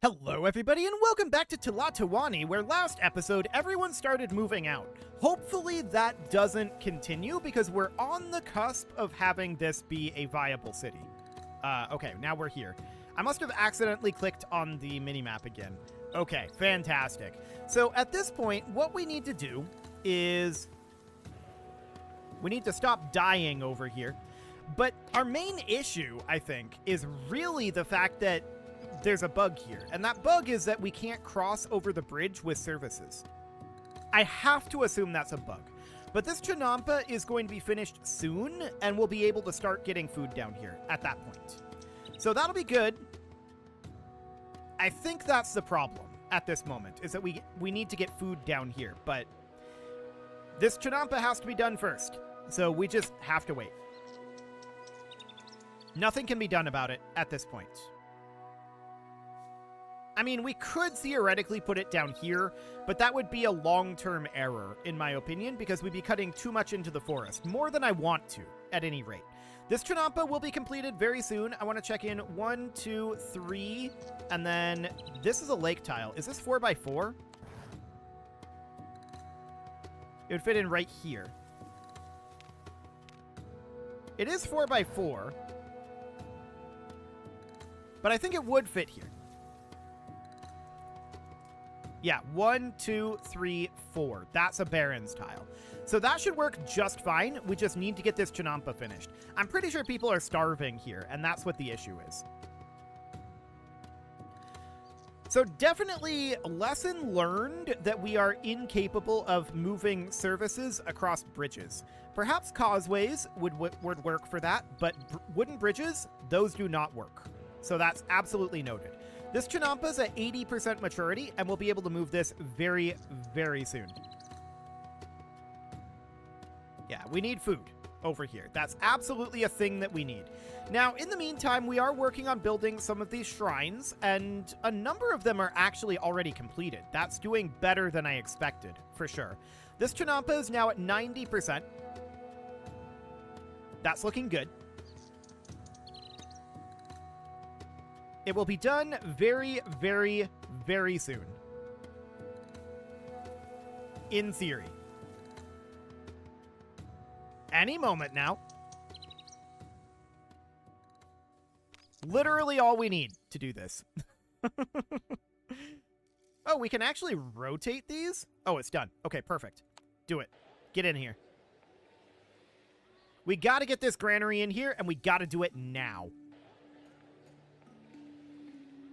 Hello everybody and welcome back to Tlatoani, where last episode everyone started moving out. Hopefully that doesn't continue because we're on the cusp of having this be a viable city. Okay, now we're here. I must have accidentally clicked on the minimap again. Okay, fantastic. So at this point, what we need to do is we need to stop dying over here. But our main issue, I think, is really the fact that there's a bug here, and that bug is that we can't cross over the bridge with services. I have to assume that's a bug. But this Chinampa is going to be finished soon, and we'll be able to start getting food down here at that point. So that'll be good. I think that's the problem at this moment, is that we need to get food down here, but this Chinampa has to be done first, so we just have to wait. Nothing can be done about it at this point. I mean, we could theoretically put it down here, but that would be a long-term error, in my opinion, because we'd be cutting too much into the forest, more than I want to, at any rate. This Chinampa will be completed very soon. I want to check in 1, 2, 3, and then this is a lake tile. Is this 4x4? It would fit in right here. It is 4x4, but I think it would fit here. Yeah, 1, 2, 3, 4. That's a Baron's tile. So that should work just fine. We just need to get this Chinampa finished. I'm pretty sure people are starving here, and that's what the issue is. So definitely lesson learned that we are incapable of moving services across bridges. Perhaps causeways would work for that, but wooden bridges, those do not work. So that's absolutely noted. This Chinampa's at 80% maturity, and we'll be able to move this very, very soon. Yeah, we need food over here. That's absolutely a thing that we need. Now, in the meantime, we are working on building some of these shrines, and a number of them are actually already completed. That's doing better than I expected, for sure. This Chinampa is now at 90%. That's looking good. It will be done very, very, very soon. In theory. Any moment now. Literally all we need to do this. Oh, we can actually rotate these? Oh, it's done. Okay, perfect. Do it. Get in here. We gotta get this granary in here, and we gotta do it now.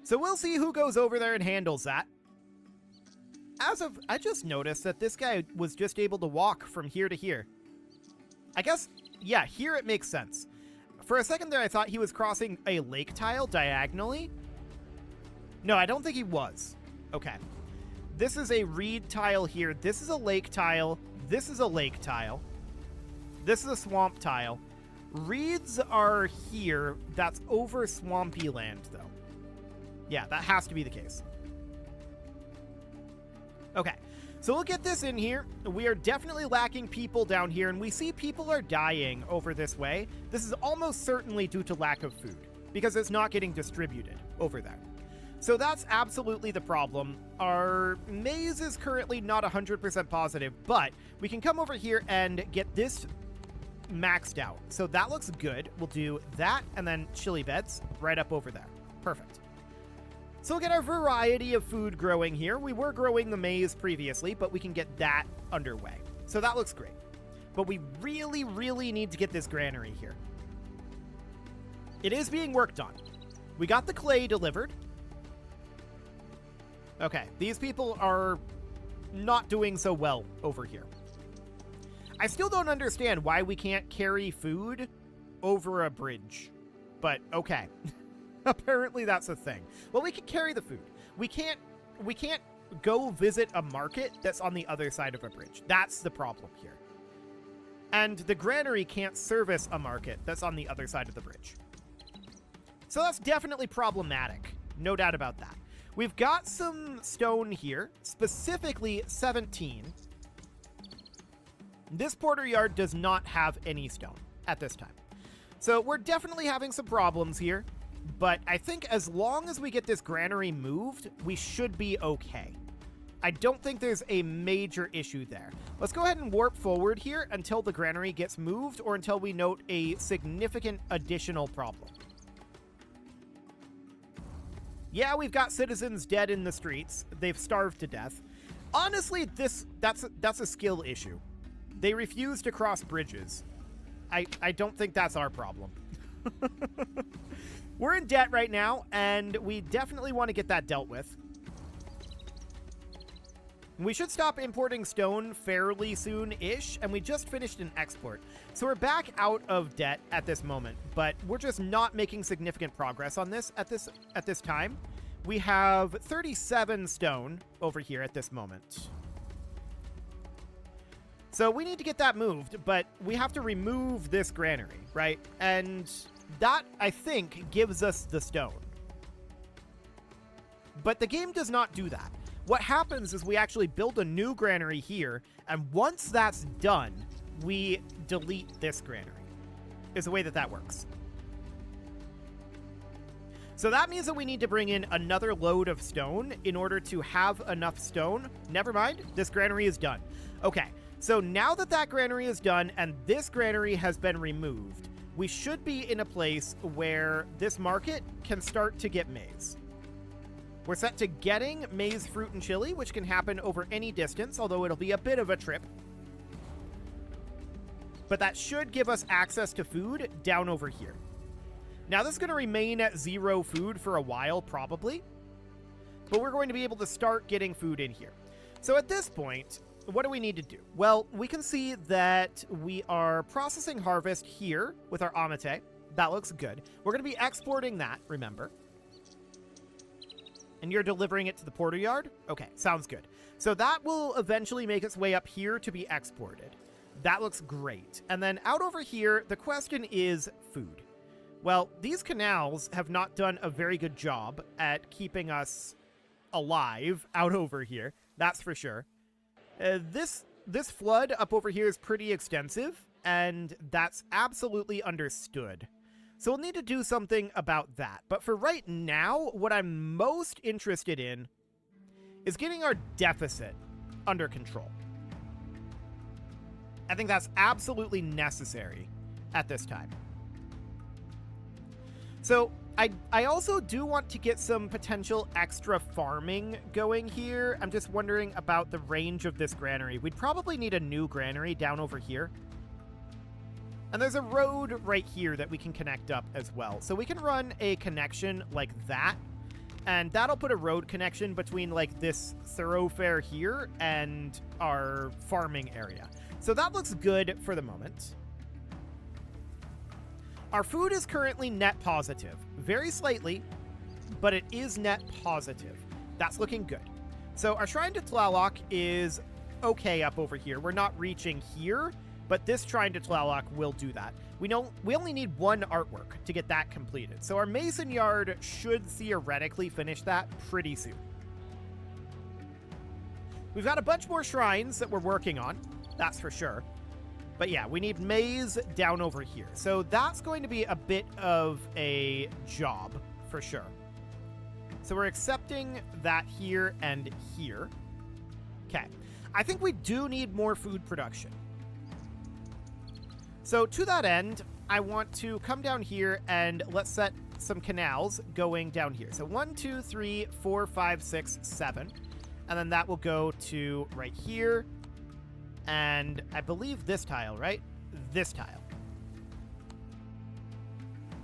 So we'll see who goes over there and handles that. I just noticed that this guy was just able to walk from here to here. I guess, yeah, here it makes sense. For a second there, I thought he was crossing a lake tile diagonally. No, I don't think he was. Okay. This is a reed tile here. This is a lake tile. This is a lake tile. This is a swamp tile. Reeds are here. That's over swampy land, though. Yeah, that has to be the case. Okay, so we'll get this in here. We are definitely lacking people down here, and we see people are dying over this way. This is almost certainly due to lack of food, because it's not getting distributed over there. So that's absolutely the problem. Our maze is currently not 100% positive, but we can come over here and get this maxed out. So that looks good. We'll do that, and then chili beds right up over there. Perfect. So we'll get our variety of food growing here. We were growing the maize previously, but we can get that underway. So that looks great. But we really, really need to get this granary here. It is being worked on. We got the clay delivered. Okay, these people are not doing so well over here. I still don't understand why we can't carry food over a bridge, but okay. Apparently that's a thing. Well, we can carry the food. We can't go visit a market that's on the other side of a bridge. That's the problem here. And the granary can't service a market that's on the other side of the bridge. So that's definitely problematic. No doubt about that. We've got some stone here, specifically 17. This porter yard does not have any stone at this time. So we're definitely having some problems here. But I think as long as we get this granary moved, we should be okay. I don't think there's a major issue there. Let's go ahead and warp forward here until the granary gets moved or until we note a significant additional problem. Yeah, we've got citizens dead in the streets. They've starved to death. Honestly, that's a skill issue. They refuse to cross bridges. I don't think that's our problem. We're in debt right now, and we definitely want to get that dealt with. We should stop importing stone fairly soon-ish, and we just finished an export. So we're back out of debt at this moment, but we're just not making significant progress on this at this time. We have 37 stone over here at this moment. So we need to get that moved, but we have to remove this granary, right? And that, I think, gives us the stone. But the game does not do that. What happens is we actually build a new granary here, and once that's done, we delete this granary, is the way that works. So that means that we need to bring in another load of stone in order to have enough stone. Never mind, this granary is done. Okay, so now that that granary is done and this granary has been removed, we should be in a place where this market can start to get maize. We're set to getting maize, fruit, and chili, which can happen over any distance, although it'll be a bit of a trip. But that should give us access to food down over here. Now, this is going to remain at 0 food for a while, probably. But we're going to be able to start getting food in here. So at this point, what do we need to do? Well, we can see that we are processing harvest here with our amate. That looks good. We're going to be exporting that, remember. And you're delivering it to the porter yard? Okay, sounds good. So that will eventually make its way up here to be exported. That looks great. And then out over here, the question is food. Well, these canals have not done a very good job at keeping us alive out over here. That's for sure. This flood up over here is pretty extensive, and that's absolutely understood. So we'll need to do something about that. But for right now, what I'm most interested in is getting our deficit under control. I think that's absolutely necessary at this time. So I also do want to get some potential extra farming going here. I'm just wondering about the range of this granary. We'd probably need a new granary down over here. And there's a road right here that we can connect up as well. So we can run a connection like that. And that'll put a road connection between like this thoroughfare here and our farming area. So that looks good for the moment. Our food is currently net positive. Very slightly, but it is net positive. That's looking good. So our Shrine to Tlaloc is okay up over here. We're not reaching here, but this Shrine to Tlaloc will do that. We only need one artwork to get that completed. So our Mason Yard should theoretically finish that pretty soon. We've got a bunch more shrines that we're working on. That's for sure. But yeah, we need maize down over here. So that's going to be a bit of a job for sure. So we're accepting that here and here. Okay. I think we do need more food production. So to that end, I want to come down here and let's set some canals going down here. So 1, 2, 3, 4, 5, 6, 7. And then that will go to right here. And I believe this tile, right? This tile.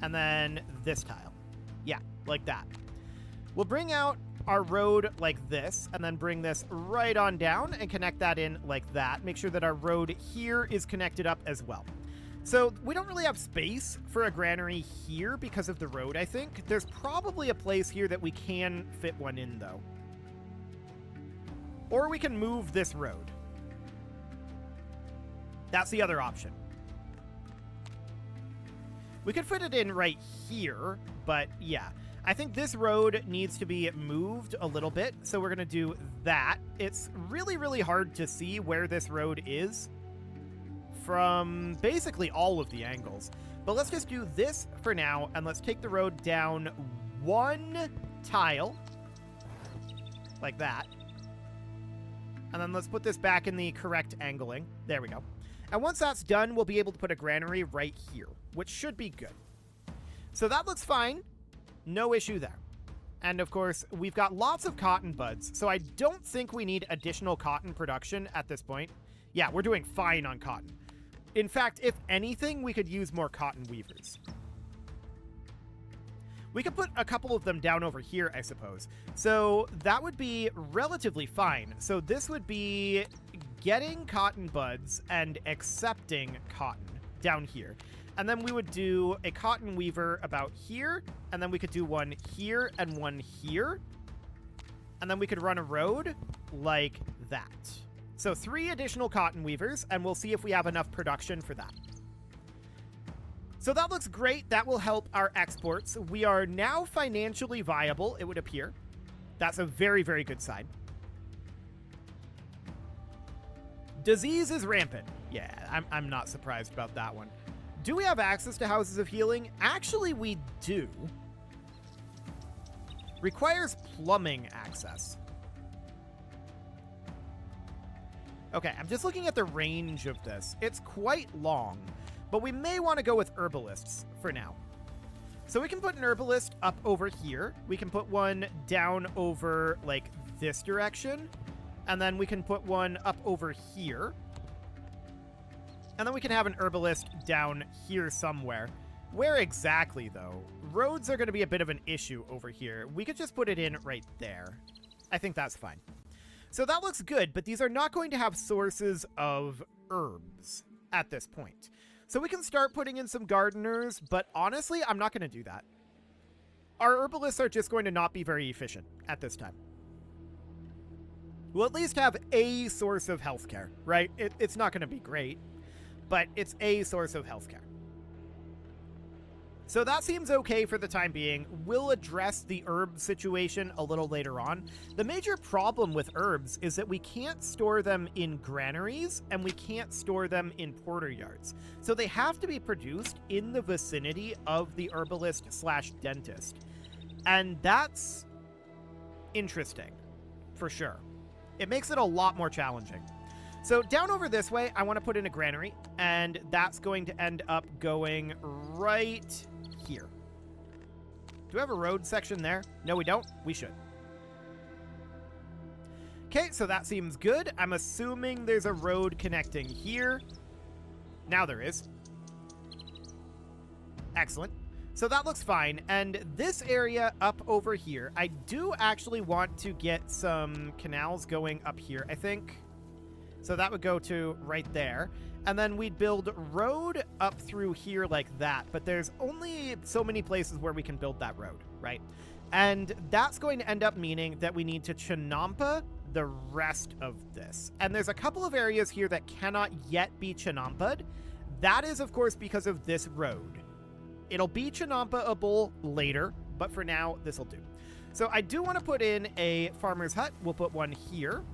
And then this tile. Yeah, like that. We'll bring out our road like this, and then bring this right on down and connect that in like that. Make sure that our road here is connected up as well. So we don't really have space for a granary here because of the road, I think. There's probably a place here that we can fit one in, though. Or we can move this road. That's the other option. We could fit it in right here, but yeah. I think this road needs to be moved a little bit, so we're going to do that. It's really, really hard to see where this road is from basically all of the angles. But let's just do this for now, and let's take the road down 1 tile, like that. And then let's put this back in the correct angling. There we go. And once that's done, we'll be able to put a granary right here, which should be good. So that looks fine. No issue there. And of course, we've got lots of cotton buds, so I don't think we need additional cotton production at this point. Yeah, we're doing fine on cotton. In fact, if anything, we could use more cotton weavers. We could put a couple of them down over here, I suppose. So that would be relatively fine. So this would be getting cotton buds and accepting cotton down here. And then we would do a cotton weaver about here, and then we could do one here and one here. And then we could run a road like that. So 3 additional cotton weavers, and we'll see if we have enough production for that. So that looks great. That will help our exports. We are now financially viable, it would appear. That's a very, very good sign. Disease is rampant. Yeah, I'm not surprised about that one. Do we have access to houses of healing? Actually, we do. Requires plumbing access. Okay, I'm just looking at the range of this. It's quite long, but we may want to go with herbalists for now. So we can put an herbalist up over here. We can put one down over, like, this direction. And then we can put one up over here. And then we can have an herbalist down here somewhere. Where exactly, though? Roads are going to be a bit of an issue over here. We could just put it in right there. I think that's fine. So that looks good, but these are not going to have sources of herbs at this point. So we can start putting in some gardeners, but honestly, I'm not going to do that. Our herbalists are just going to not be very efficient at this time. We'll at least have a source of healthcare, right? It's not going to be great, but it's a source of healthcare. So that seems okay for the time being. We'll address the herb situation a little later on. The major problem with herbs is that we can't store them in granaries and we can't store them in porter yards. So they have to be produced in the vicinity of the herbalist/dentist. And that's interesting, for sure. It makes it a lot more challenging. So down over this way, I want to put in a granary, and that's going to end up going right here. Do we have a road section there? No, we don't. We should. Okay, so that seems good. I'm assuming there's a road connecting here. Now there is. Excellent. So that looks fine. And this area up over here, I do actually want to get some canals going up here, I think. So that would go to right there. And then we'd build road up through here like that. But there's only so many places where we can build that road, right? And that's going to end up meaning that we need to Chinampa the rest of this. And there's a couple of areas here that cannot yet be Chinampa'd. That is, of course, because of this road. It'll be Chinampa'able later, but for now, this will do. So I do want to put in a farmer's hut. We'll put one here.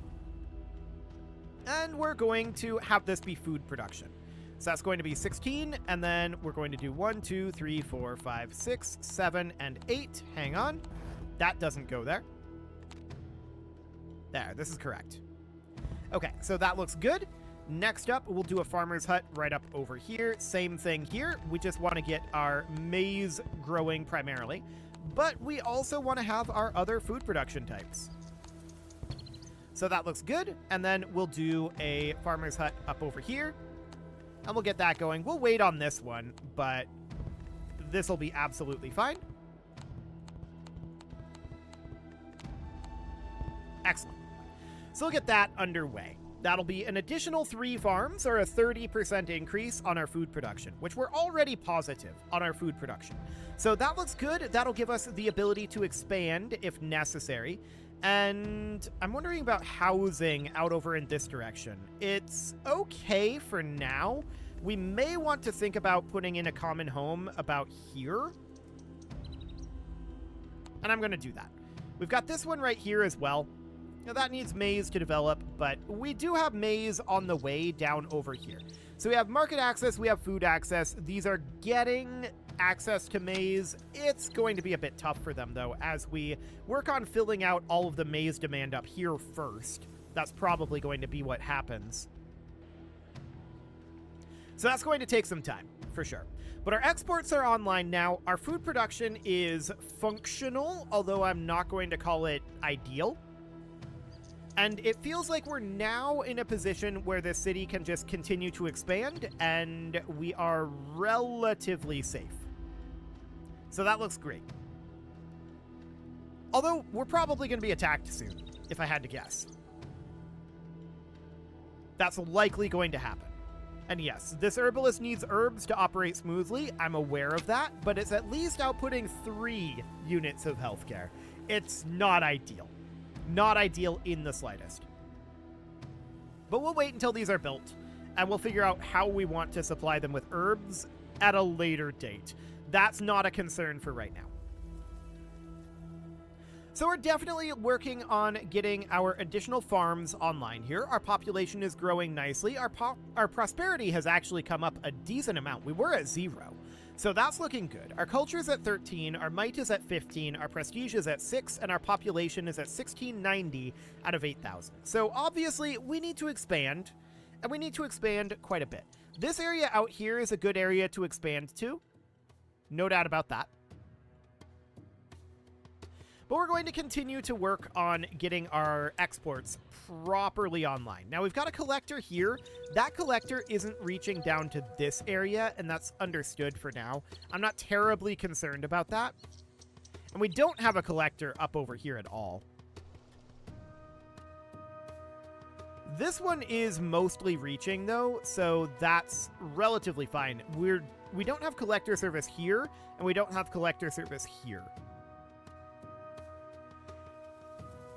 And we're going to have this be food production. So that's going to be 16, and then we're going to do 1, 2, 3, 4, 5, 6, 7, and 8. Hang on. That doesn't go there. There, this is correct. Okay, so that looks good. Next up, we'll do a farmer's hut right up over here. Same thing here. We just want to get our maize growing primarily, but we also want to have our other food production types. So that looks good, and then we'll do a farmer's hut up over here, and we'll get that going. We'll wait on this one, but this will be absolutely fine. Excellent. So we'll get that underway. That'll be an additional 3 farms, or a 30% increase on our food production, which we're already positive on our food production. So that looks good. That'll give us the ability to expand if necessary. And I'm wondering about housing out over in this direction. It's okay for now. We may want to think about putting in a common home about here. And I'm going to do that. We've got this one right here as well. Now that needs maize to develop, but we do have maize on the way down over here. So we have market access, we have food access. These are getting access to maize. It's going to be a bit tough for them, though, as we work on filling out all of the maize demand up here first. That's probably going to be what happens. So that's going to take some time, for sure. But our exports are online now. Our food production is functional, although I'm not going to call it ideal. And it feels like we're now in a position where this city can just continue to expand, and we are relatively safe. So that looks great. Although, we're probably going to be attacked soon, if I had to guess. That's likely going to happen. And yes, this herbalist needs herbs to operate smoothly. I'm aware of that, but it's at least outputting 3 units of healthcare. It's not ideal. Not ideal in the slightest. But we'll wait until these are built, and we'll figure out how we want to supply them with herbs at a later date. That's not a concern for right now. So we're definitely working on getting our additional farms online here. Our population is growing nicely. Our prosperity has actually come up a decent amount. We were at 0. So that's looking good. Our culture is at 13, our might is at 15, our prestige is at 6, and our population is at 1690 out of 8,000. So obviously, we need to expand, and we need to expand quite a bit. This area out here is a good area to expand to. No doubt about that. But we're going to continue to work on getting our exports properly online. Now, we've got a collector here. That collector isn't reaching down to this area, and that's understood for now. I'm not terribly concerned about that. And we don't have a collector up over here at all. This one is mostly reaching, though, so that's relatively fine. We don't have collector service here, and we don't have collector service here.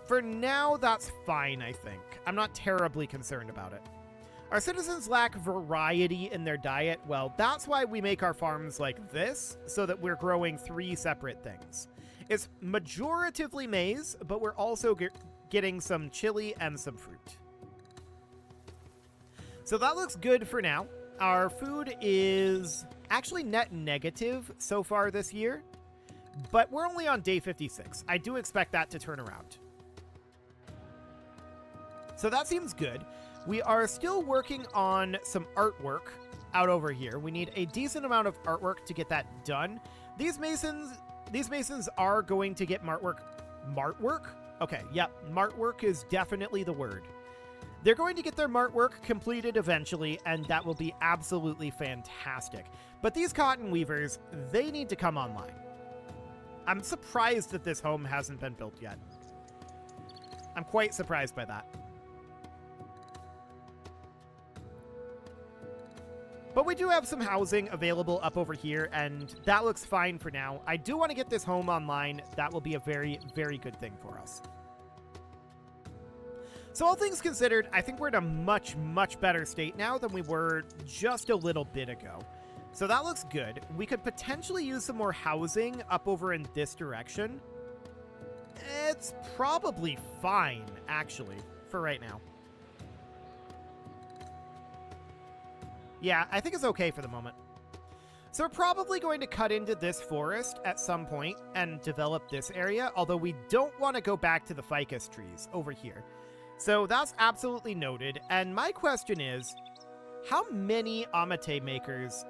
For now, that's fine, I think. I'm not terribly concerned about it. Our citizens lack variety in their diet. Well, that's why we make our farms like this, so that we're growing 3 separate things. It's majoritively maize, but we're also getting some chili and some fruit. So that looks good for now. Our food is actually net negative so far this year, but we're only on day 56. I do expect that to turn around. So that seems good. We are still working on some artwork out over here. We need a decent amount of artwork to get that done. These masons are going to get martwork. Martwork? Okay, yep, martwork is definitely the word. They're going to get their martwork completed eventually, and that will be absolutely fantastic. But these cotton weavers, they need to come online. I'm surprised that this home hasn't been built yet. I'm quite surprised by that. But we do have some housing available up over here, and that looks fine for now. I do want to get this home online. That will be a very, very good thing for us. So all things considered, I think we're in a much, much better state now than we were just a little bit ago. So that looks good. We could potentially use some more housing up over in this direction. It's probably fine, actually, for right now. Yeah, I think it's okay for the moment. So we're probably going to cut into this forest at some point and develop this area, although we don't want to go back to the ficus trees over here. So that's absolutely noted. And my question is, how many amate makers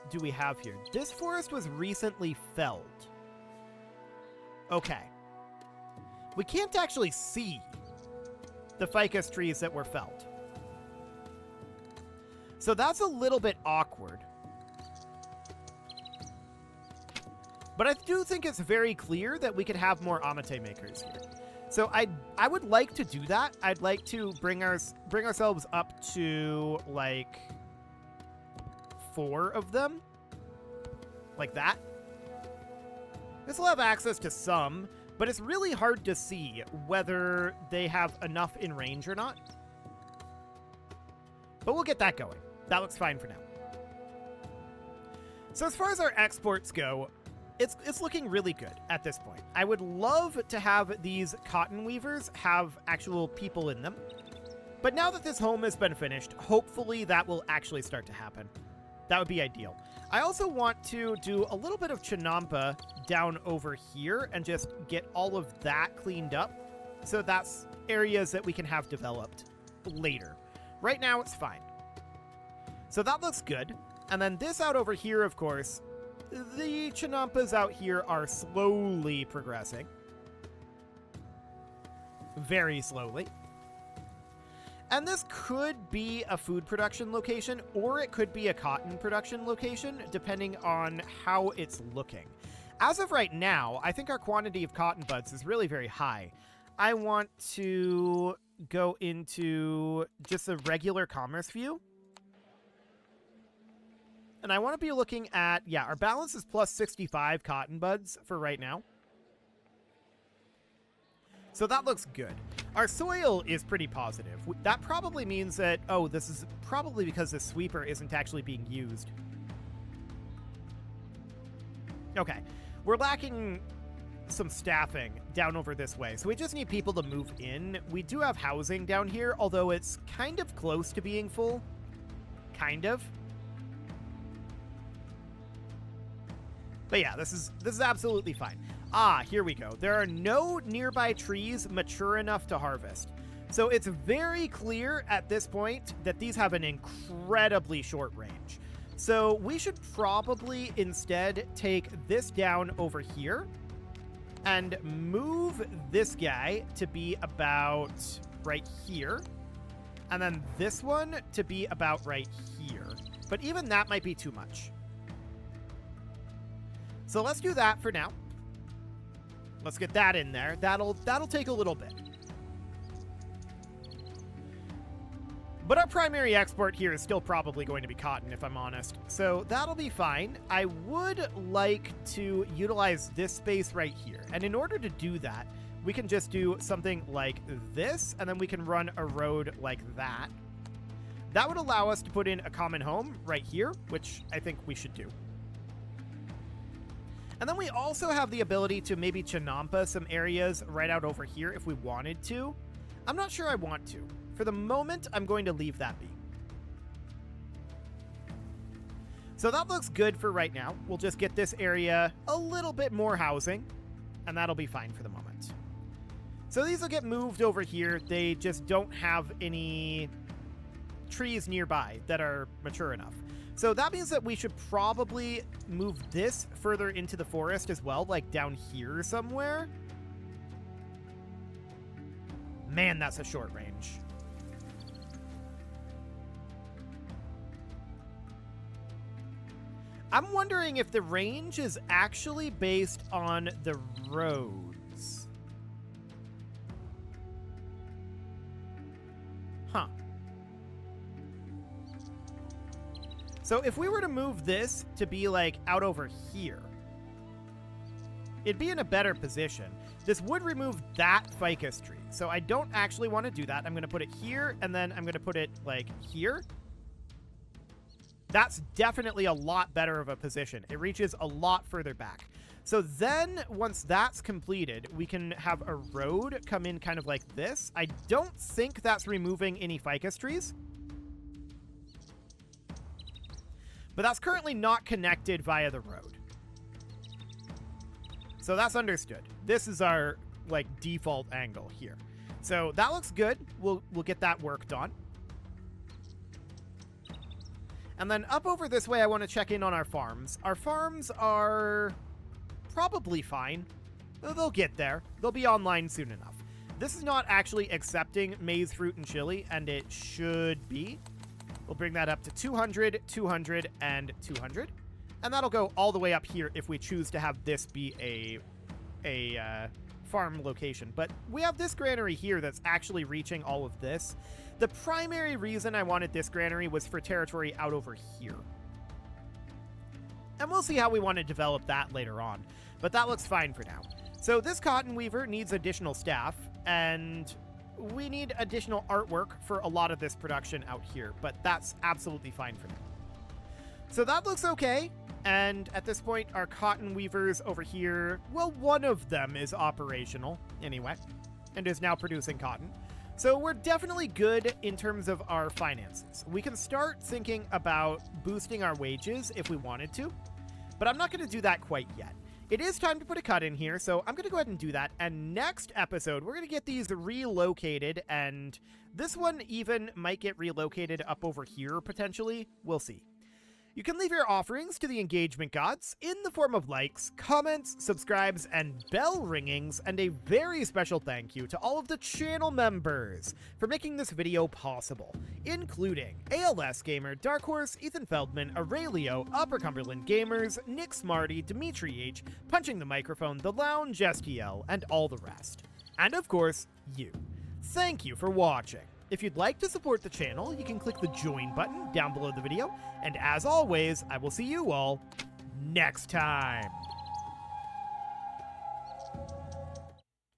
do we have here? This forest was recently felled. Okay. We can't actually see the ficus trees that were felled. So that's a little bit awkward. But I do think it's very clear that we could have more amate makers here. So I would like to do that. I'd like to bring ourselves up to, like, 4 of them. Like that. This will have access to some, but it's really hard to see whether they have enough in range or not. But we'll get that going. That looks fine for now. So as far as our exports go, it's looking really good at this point. I would love to have these cotton weavers have actual people in them, But now that this home has been finished, hopefully that will actually start to happen. That would be ideal. I also want to do a little bit of Chinampa down over here and just get all of that cleaned up. So that's areas that we can have developed later. Right now, it's fine. So that looks good. And then this out over here, of course, the Chinampas out here are slowly progressing. Very slowly. And this could be a food production location, or it could be a cotton production location, depending on how it's looking. As of right now, I think our quantity of cotton buds is really very high. I want to go into just a regular commerce view. And I want to be looking at, yeah, our balance is plus 65 cotton buds for right now. So that looks good. Our soil is pretty positive. That probably means that, oh, this is probably because the sweeper isn't actually being used. Okay, we're lacking some staffing down over this way, so we just need people to move in. We do have housing down here, although it's kind of close to being full. Kind of. But yeah, this is absolutely fine. Ah, here we go. There are no nearby trees mature enough to harvest. So it's very clear at this point that these have an incredibly short range. So we should probably instead take this down over here and move this guy to be about right here. And then this one to be about right here. But even that might be too much. So let's do that for now. Let's get that in there. That'll take a little bit. But our primary export here is still probably going to be cotton, if I'm honest. So that'll be fine. I would like to utilize this space right here. And in order to do that, we can just do something like this, and then we can run a road like that. That would allow us to put in a common home right here, which I think we should do. And then we also have the ability to maybe Chinampa some areas right out over here if we wanted to. I'm not sure I want to. For the moment, I'm going to leave that be. So that looks good for right now. We'll just get this area a little bit more housing, and that'll be fine for the moment. So these will get moved over here. They just don't have any trees nearby that are mature enough. So that means that we should probably move this further into the forest as well, like down here somewhere. Man, that's a short range. I'm wondering if the range is actually based on the roads. Huh. So if we were to move this to be like out over here, it'd be in a better position. This would remove that ficus tree. So I don't actually want to do that. I'm going to put it here, and then I'm going to put it like here. That's definitely a lot better of a position. It reaches a lot further back. So then once that's completed, we can have a road come in kind of like this. I don't think that's removing any ficus trees. But that's currently not connected via the road. So that's understood. This is our like default angle here. So that looks good. We'll get that worked on. And then up over this way, I want to check in on our farms. Our farms are probably fine. They'll get there. They'll be online soon enough. This is not actually accepting maize, fruit, and chili, and it should be. We'll bring that up to 200, 200, and 200. And that'll go all the way up here if we choose to have this be a farm location. But we have this granary here that's actually reaching all of this. The primary reason I wanted this granary was for territory out over here. And we'll see how we want to develop that later on. But that looks fine for now. So this cotton weaver needs additional staff, and we need additional artwork for a lot of this production out here, but that's absolutely fine for now. So that looks okay. And at this point, our cotton weavers over here, well, one of them is operational anyway, and is now producing cotton. So we're definitely good in terms of our finances. We can start thinking about boosting our wages if we wanted to, but I'm not going to do that quite yet. It is time to put a cut in here, so I'm going to go ahead and do that. And next episode, we're going to get these relocated, and this one even might get relocated up over here, potentially. We'll see. You can leave your offerings to the engagement gods in the form of likes, comments, subscribes, and bell ringings, and a very special thank you to all of the channel members for making this video possible, including ALS Gamer, Dark Horse, Ethan Feldman, Aurelio, Upper Cumberland Gamers, Nick Smarty, Dimitri H, Punching the Microphone, The Lounge, STL, and all the rest. And of course, you. Thank you for watching. If you'd like to support the channel, you can click the join button down below the video, and as always, I will see you all next time.